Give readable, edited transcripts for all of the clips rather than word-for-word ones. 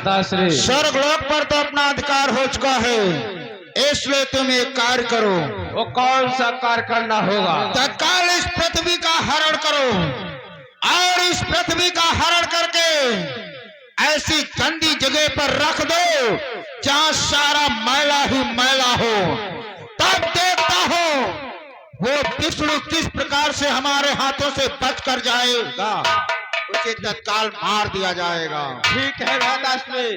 भ्राताश्री, स्वर्गलोक पर तो अपना अधिकार हो चुका है, इसलिए तुम एक कार्य करो। वो कौन सा कार्य करना होगा? तत्काल इस पृथ्वी का हरण करो और इस पृथ्वी का हरण करके ऐसी गंदी जगह पर रख दो जहां सारा मैला ही मैला हो। तब देखता हो वो विष्णु किस प्रकार से हमारे हाथों से बच कर जाएगा, उसे तत्काल मार दिया जाएगा। ठीक है भ्राताश्री,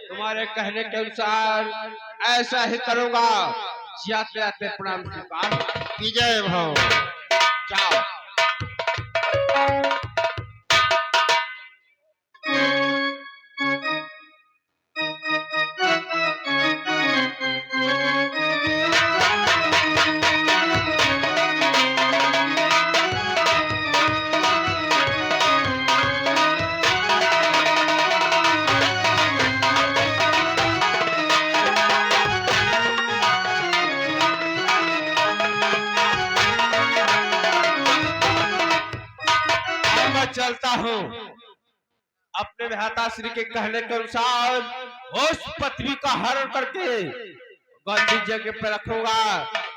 तुम्हारे कहने के अनुसार ऐसा ही करूंगा। जाते जाते प्रणाम स्वीकार। विजय भाव। जाओ। चलता हूँ अपने भ्राताश्री के कहने के अनुसार उस पृथ्वी का हरण करके गंदी जगह पे रखूंगा।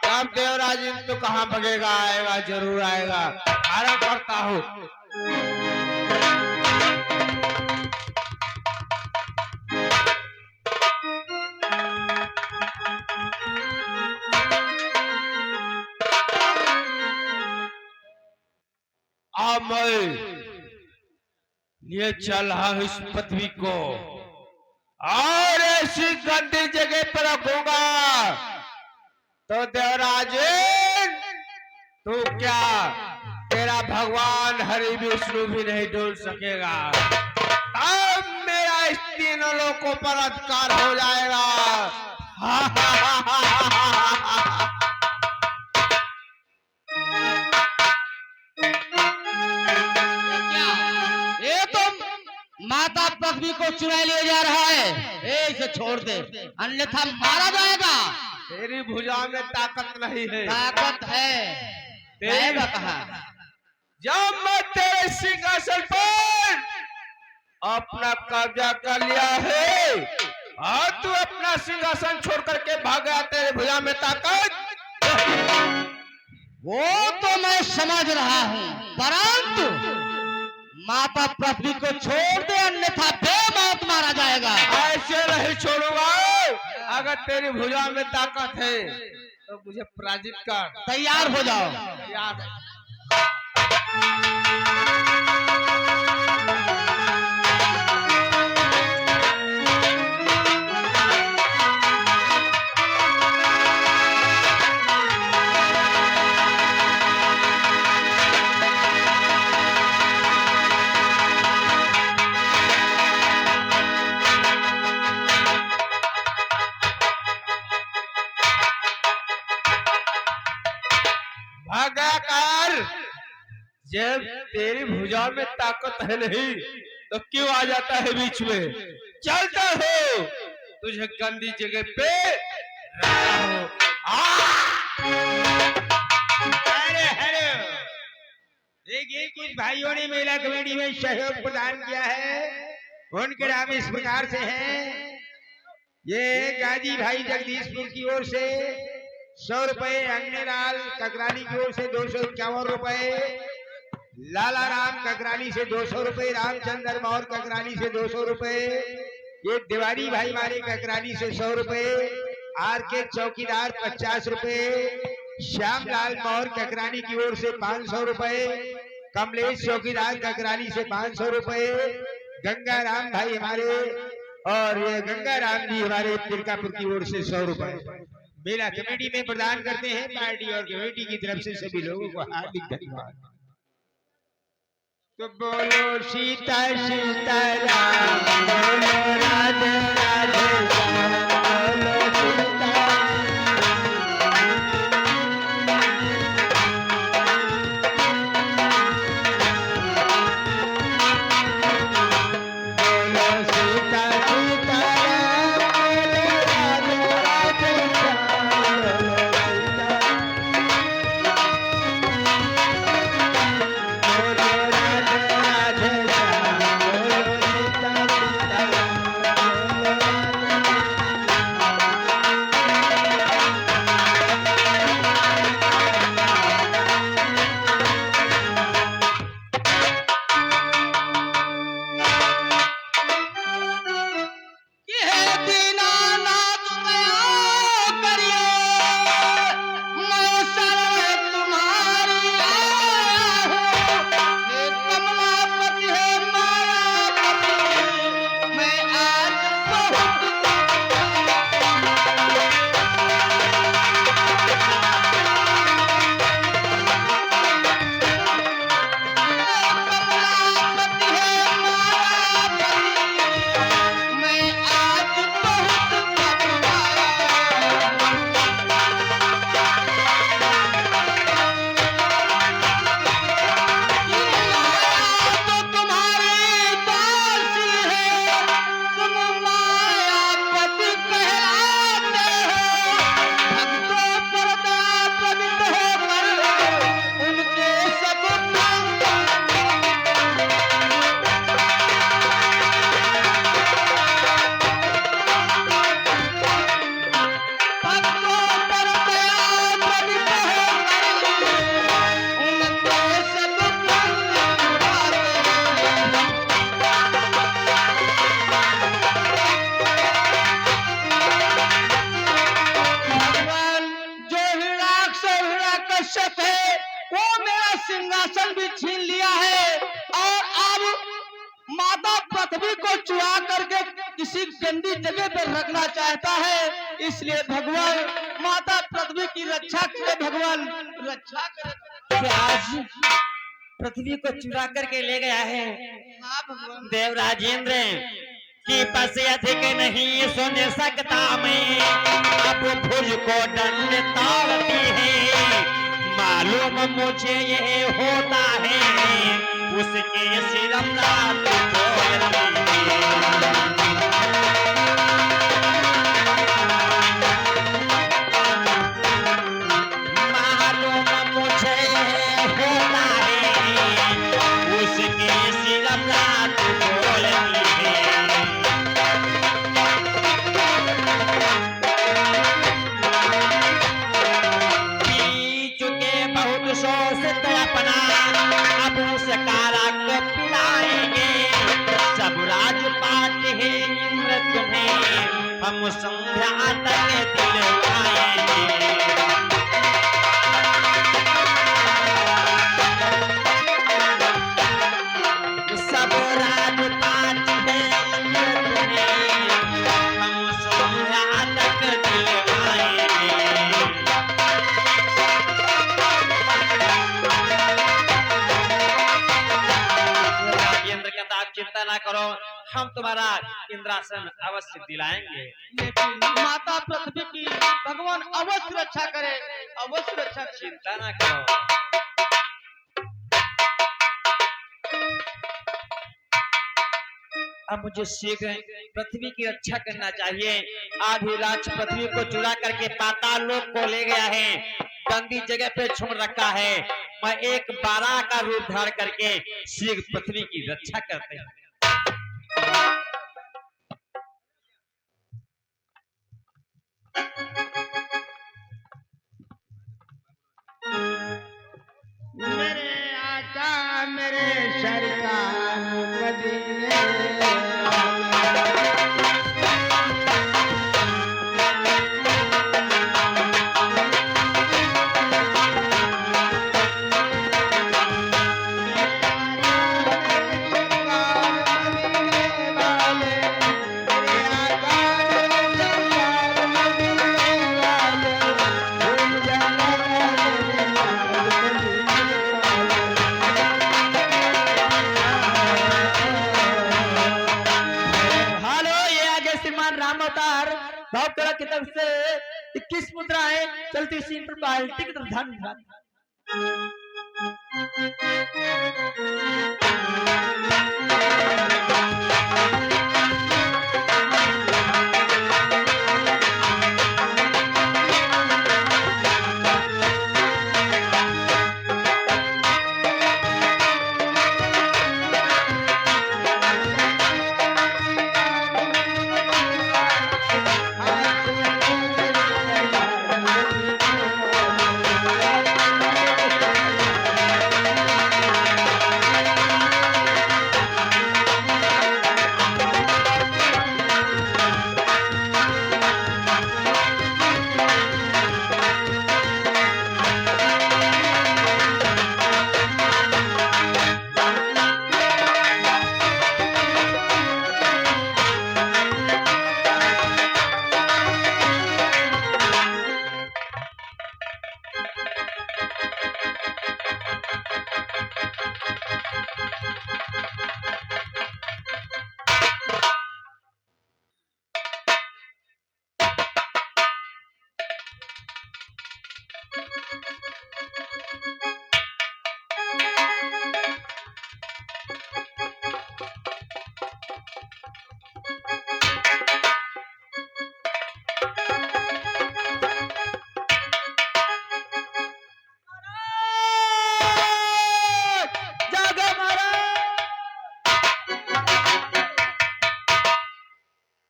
राम देवराज तो कहाँ भगेगा, आएगा, जरूर आएगा। हरण करता हूँ। मैं ये चल रहा हूं इस पृथ्वी को और ऐसी गंदी जगह पर रखूंगा तो देवराज तू क्या, तेरा भगवान हरि विष्णु भी नहीं डोल सकेगा। तब मेरा इस तीनों लोगों पर अधिकार हो जाएगा। माता पृथ्वी को चुरा ले जा रहा है, इसे छोड़ दे अन्यथा मारा जाएगा। तेरी भुजा में ताकत नहीं है। ताकत है, तेरा कहा जब मैं तेरे सिंहासन पर अपना कब्जा कर लिया है और तू अपना सिंहासन छोड़ करके भाग गया, तेरे भुजा में ताकत। वो तो मैं समझ रहा हूँ, परंतु माता पृथ्वी को छोड़ दे अन्यथा बेमौत मारा जाएगा। ऐसे नहीं छोड़ूंगा। अगर तेरी भुजा में ताकत है तो मुझे पराजित कर। तैयार हो जाओ। तैयार है। जब तेरी भुजा में ताकत है नहीं तो क्यों आ जाता है बीच में? चलता हो तुझे गंदी जगह पे अरे हेलो, देखिए कुछ भाइयों ने मेला कमेटी में सहयोग प्रदान किया है, उनके नाम इस प्रकार से हैं। ये गाजी भाई जगदीशपुर की ओर से 100 रुपए, अंगनेलाल ककरानी की ओर से 251 रुपए, लाला राम ककरानी से 200 रुपए, रामचंद्र मौर ककरानी से 200 रुपए, ये तिवारी भाई मारे ककरानी से 100 रुपए, आर के चौकीदार 50 रुपए, श्यामलाल मौर ककरानी की ओर से 500 रुपए, कमलेश चौकीदार ककरानी से 500 रुपए, गंगा राम भाई हमारे और ये गंगा राम जी हमारे तिरकापुर की ओर से 100 रुपए मेला कमेटी में प्रदान करते हैं। पार्टी और कमेटी की तरफ से सभी लोगों को हार्दिक धन्यवाद। तो बोलो सीता सीता राम, बोलो राधे राधे श्याम, बोलो सीता। बोलो सीता सीता राम, बोलो राधे राधे श्याम, बोलो सीता। बोलो राधे राधे श्याम, बोलो सीता सीता राम। कश्यप है वो मेरा सिंहासन भी छीन लिया है और अब माता पृथ्वी को चुरा करके किसी गंदी जगह पर रखना चाहता है। इसलिए भगवान माता पृथ्वी की रक्षा करे, भगवान रक्षा करे। आज पृथ्वी को चुरा करके ले गया है। हाँ भगवान। देवराजेंद्र की बस अधिक नहीं सुन सकता मैं, अब भुज को दंड ताड़ती है। मालूम मुझे ये होता है उसके सिर रात मालूम मुझे ये होता है उसके सिर रात बोलती है। पी चुके बहुत शोषित अपना, अब उस कारा को पिलाएंगे। सब राजपाट है इंद्र तुम्हें, हम संध्या तक दिलवाएंगे। सब राजपाट है इंद्र तुम्हें, हम संध्या तक दिलवाएंगे। राजेंद्र कहता आप चिंता ना करो, हम तुम्हारा इंद्रासन अवश्य दिलाएंगे। लेकिन माता पृथ्वी की भगवान अवश्य रक्षा करे, अवश्य रक्षा करे। चिंता ना करो। अब मुझे शीघ्र पृथ्वी की रक्षा करना चाहिए। आधिराज पृथ्वी को चुरा करके पाताल लोक को ले गया है, गंदी जगह पे छोड़ रखा है। मैं एक बारह का रूप धारण करके शीघ्र पृथ्वी की रक्षा करते हैं। मेरे आका मेरे सरकार मदीने भावकला की तरफ से 21 मुद्राएं चलती सीन पर बाल्टी की तरफ ध्यान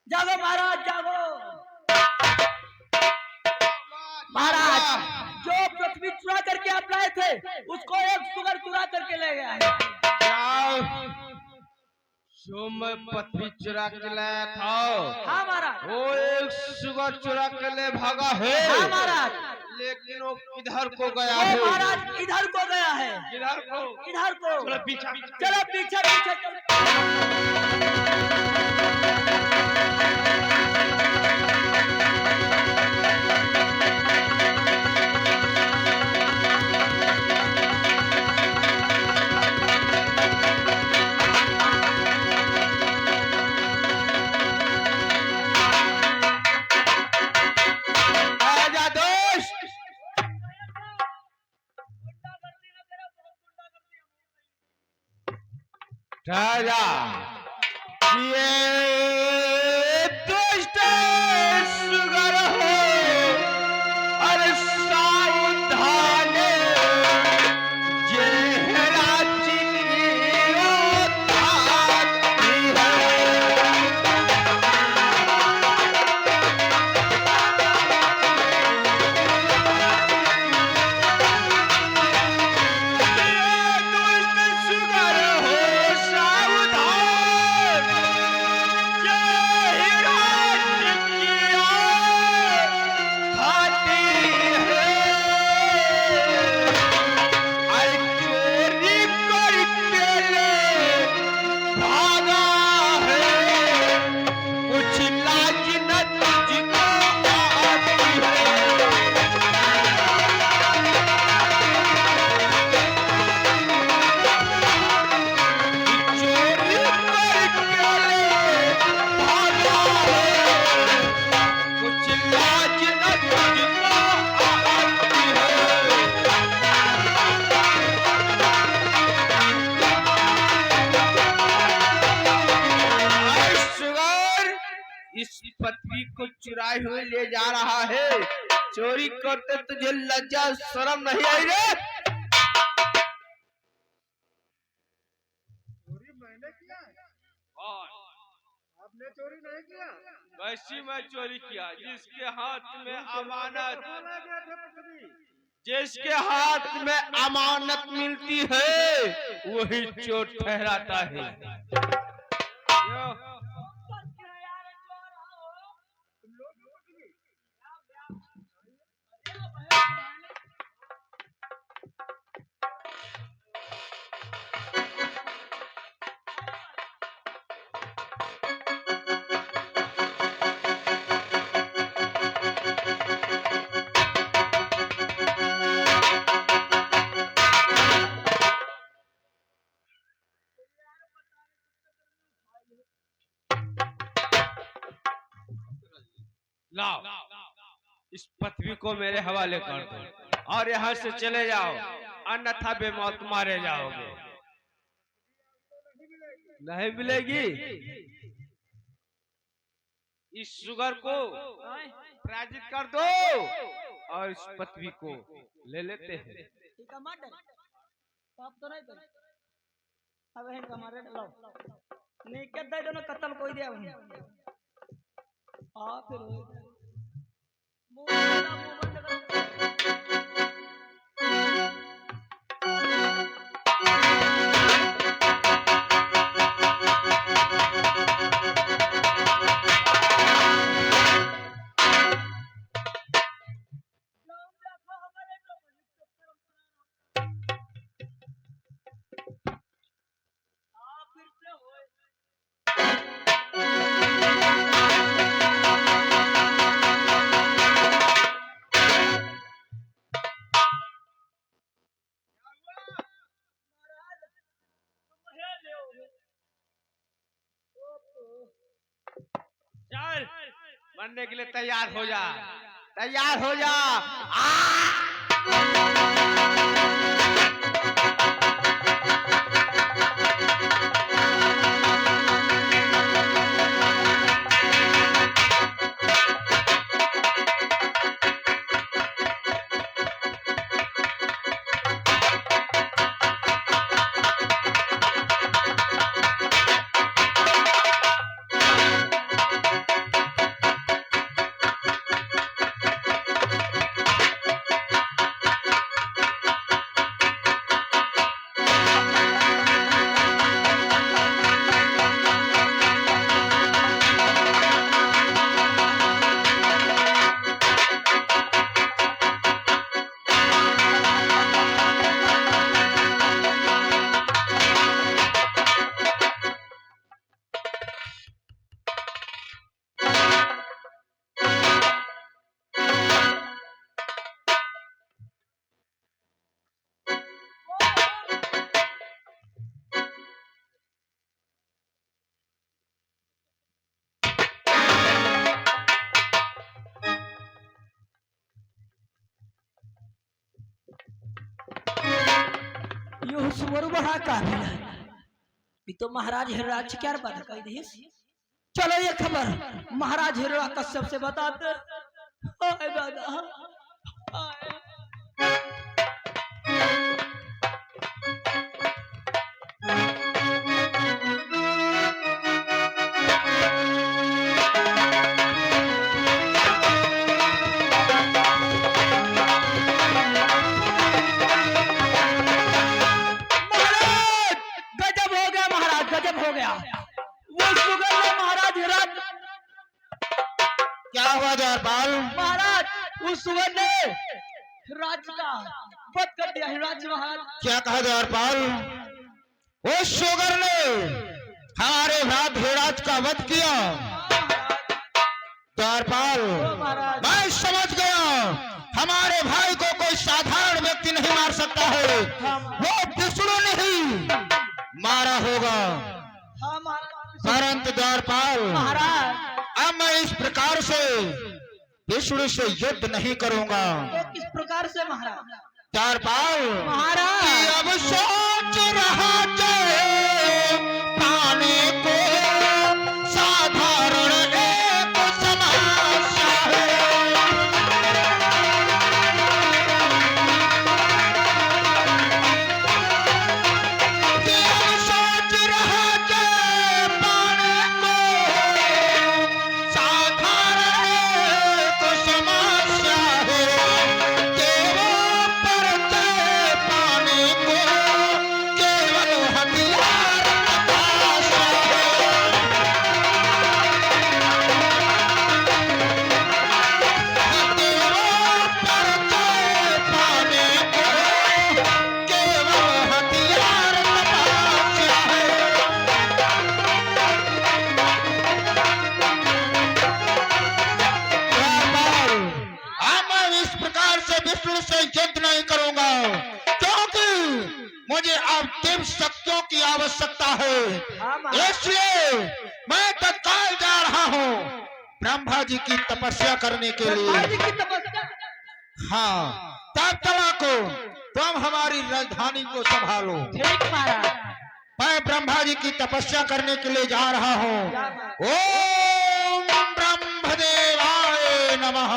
जागो महाराज जागो। महाराज जो पृथ्वी चुरा करके आप लाए थे उसको एक सुगर चुरा करके ले गया है। जो मैं पृथ्वी चुरा के लाया था हाँ महाराज। वो एक सुगर चुरा के ले भागा है। हाँ महाराज। लेकिन वो किधर को गया वो है? महाराज इधर को गया है, किधर को? इधर को। चलो पीछा चलो पीछे पीछे चलो। आजा दोस्त। राजा ये दुष्ट सुगर हो, अरे सावधान जेहरा चिनियो थाती है। इस पृथ्वी को चुराए हुए ले जा रहा है। चोरी करते तुझे लज्जा शर्म नहीं आई रे? आपने चोरी नहीं किया? वैसी मैं चोरी किया जिसके हाथ में अमानत, जिसके हाथ में अमानत मिलती है वही चोर ठहराता है। लाओ इस पृथ्वी को मेरे हवाले कर दो और यहाँ से चले जाओ, अन्यथा बेमौत मारे जाओगे। नहीं मिलेगी। इस शुगर को पराजित कर दो और इस पृथ्वी को ले लेते हैं। ठीक है मत डर, पाप तो नहीं करे। अब है हमारे लो नहीं के दे दोनों कत्ल कोई दिया वहीं। आ फिर मुंह बंद कर। चल मरने के लिए तैयार हो जा, तैयार हो जा। यो सुवर बड़ा काबिल है। ये तो महाराज हिराज क्या बात कही दी। चलो ये खबर महाराज हिराज कश्यप से बताते। हाय दादा हाय। गजब हो गया। वो सुगर ने महाराज हिराज। क्या हुआ द्वारपाल? महाराज उस सुगर ने हिराज का वध कर दिया। हिराज महाराज क्या कहा द्वारपाल? उस सुगर ने हमारे भ्रात हिराज का वध किया। द्वारपाल मैं समझ गया हमारे भाई को कोई साधारण व्यक्ति नहीं मार सकता है, वो विष्णु ने ही मारा होगा। परंतु द्वारपाल महाराज अब मैं इस प्रकार से विष्णु से युद्ध नहीं करूंगा। किस प्रकार से महाराज? द्वारपाल महाराज कि अब सोच रहा जाए पाने को साधारण एक समस्या है। कि अब सोच रहा जाए पाने को साधारण एक समस्या है। केवल परचय पाने को केवल हथियार तमाशा है। केवल परचय पाने को केवल हथियार तमाशा है। द्वारपाल अब मैं इस प्रकार से विष्णु से युद्ध नहीं करूंगा, क्योंकि मुझे अब दिव्य शक्तियों की आवश्यकता है। इसलिए मैं तत्काल जा रहा हूँ ब्रह्मा जी की तपस्या करने के लिए। महाराज की तपस्या। हाँ तब चला को तुम हमारी राजधानी को संभालो। ठीक महाराज। मैं ब्रह्मा जी की तपस्या करने के लिए जा रहा हूँ। ओम ब्रह्मदेवाय नमः।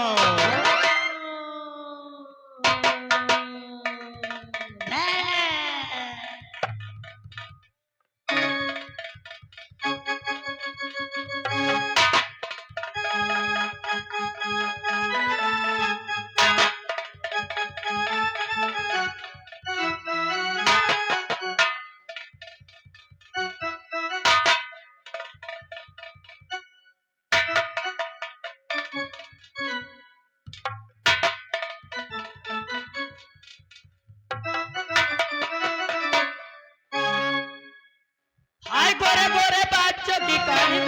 हाय गोरे गोरे बच्चों की काली